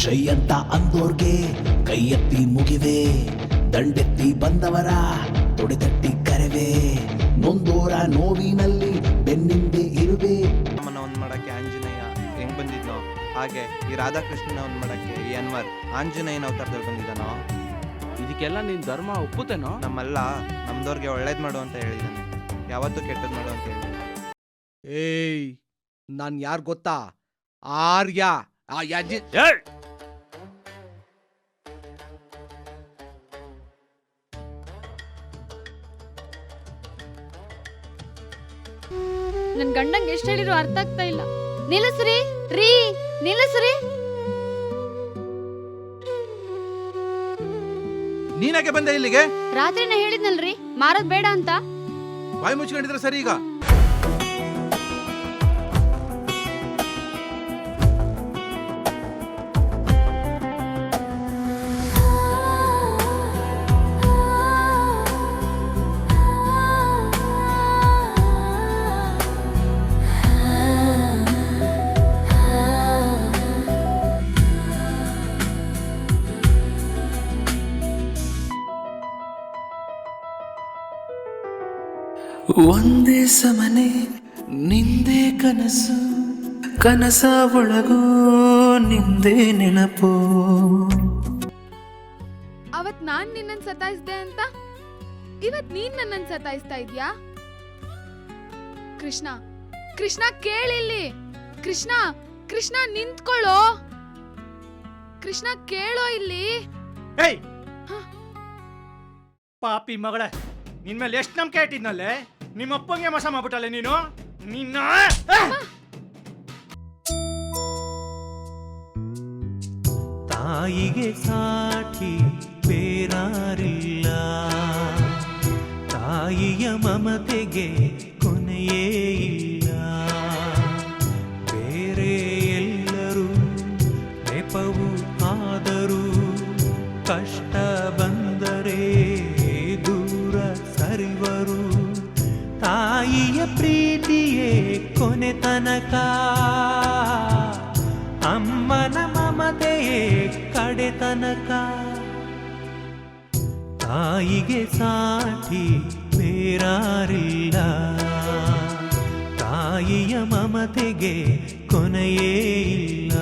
ಜೈ ಅಂತ ಅಂದೋರ್ಗೆ ಕೈ ಎತ್ತಿ ಮುಗಿವೆ, ದಂಡೆತ್ತಿ ಬಂದವರ ತೊಡೆತಟ್ಟಿ ಕರೆವೆ, ನೊಂದೋರ ನೋವಿನಲ್ಲಿ ಬೆನ್ನಿಂದೆ ಇರುವೆ. ಒಂದ್ ಮಾಡಕ್ಕೆ ಆಂಜನೇಯ ಹೆಂಗ್ ಬಂದಿದ್ನೋ ಹಾಗೆ ಈ ರಾಧಾಕೃಷ್ಣನ ಒಂದ್ ಮಾಡಕ್ಕೆ ಈ ಅನ್ವರ್ ಆಂಜನೇಯನ ಅವತಾರದಲ್ಲಿ ಬಂದಿದ್ದಾನೋ. ಇದಕ್ಕೆಲ್ಲ ನಿನ್ ಧರ್ಮ ಒಪ್ಪುತ್ತೇನೋ? ನಮ್ಮಲ್ಲ ನಮ್ದವ್ರಿಗೆ ಒಳ್ಳೇದ್ ಮಾಡು ಅಂತ ಹೇಳಿದಾನೆ, ಯಾವತ್ತೂ ಕೆಟ್ಟದ್ ಮಾಡು ಅಂತ ಹೇಳಿ. ಏಯ್, ನಾನ್ ಯಾರ್ ಗೊತ್ತಾ? ಆರ್ಯ. ಆ ಯಾಜಿ ನನ್ ಗಂಡಂಗೆ ಎಷ್ಟು ಹೇಳಿದ್ರು ಅರ್ಥ ಆಗ್ತಾ ಇಲ್ಲ. ನಿಲ್ಲಿಸ್ರಿ ರೀ, ನಿಲ್ಲಿಸ್ರಿ. ನೀನಾಗೆ ಬಂದೆ ಇಲ್ಲಿಗೆ? ರಾತ್ರಿ ನಾ ಹೇಳಿದ್ನಲ್ರಿ ಮಾರೋದ್ ಬೇಡ ಅಂತ. ಬಾಯಿ ಮುಚ್ಕೊಂಡಿದ್ರೆ ಸರಿ. ಈಗ ಒಂದೇ ಸಮನೆ ನಿಂದೆ ಕನಸು, ಕನಸ ಒಳಗೋ ನಿಂದೆ ನೆನಪು. ಅವತ್ ನಾನ್ ನಿನ್ನನ್ ಸತಾಯಿಸ್ದೆ ಅಂತ ಇವತ್ ನೀನ್ ನನ್ನನ್ ಸತಾಯಿಸ್ತಾ ಇದ್ಯಾ? ಕೃಷ್ಣ, ಕೃಷ್ಣ ಕೇಳಿಲ್ಲಿ. ಕೃಷ್ಣ, ಕೃಷ್ಣ ನಿಂತ್ಕೊಳ್ಳೋ. ಕೃಷ್ಣ ಕೇಳೋ ಇಲ್ಲಿ. ಏಯ್ ಪಾಪಿ ಮಗಳೇ, ನಿನ್ ಮೇಲೆ ಎಷ್ಟು ನಂಬಿಕೆ ಇಟ್ಟಿದ್ನಲ್ಲೇ, ನಿಮ್ಮ ಅಪ್ಪಂಗೆ ಮೋಸ ಮಾಡ್ಬಿಟ್ಟಲೆ ನೀನು. ನಿನ್ನ ತಾಯಿಗೆ ಸಾಠಿ ಬೇರಾರಿಲ್ಲ, ತಾಯಿಯ ಮಮತೆಗೆ ಕೊನೆಯೇ ಇಲ್ಲ. ಬೇರೆ ಎಲ್ಲರೂ ನೆಪವು ಆದರೂ ಕಷ್ಟ ಬಂದರೆ ದೂರ ಸರಿವರು. ತಾಯಿಯ ಪ್ರೀತಿಯೇ ಕೊನೆ ತನಕ, ಅಮ್ಮನ ಮಮತೆಯೇ ಕಡೆ ತನಕ. ತಾಯಿಗೆ ಸಾಠಿ ಬೇರಾರಿಲ್ಲ, ತಾಯಿಯ ಮಮತೆಗೆ ಕೊನೆಯೇ ಇಲ್ಲ.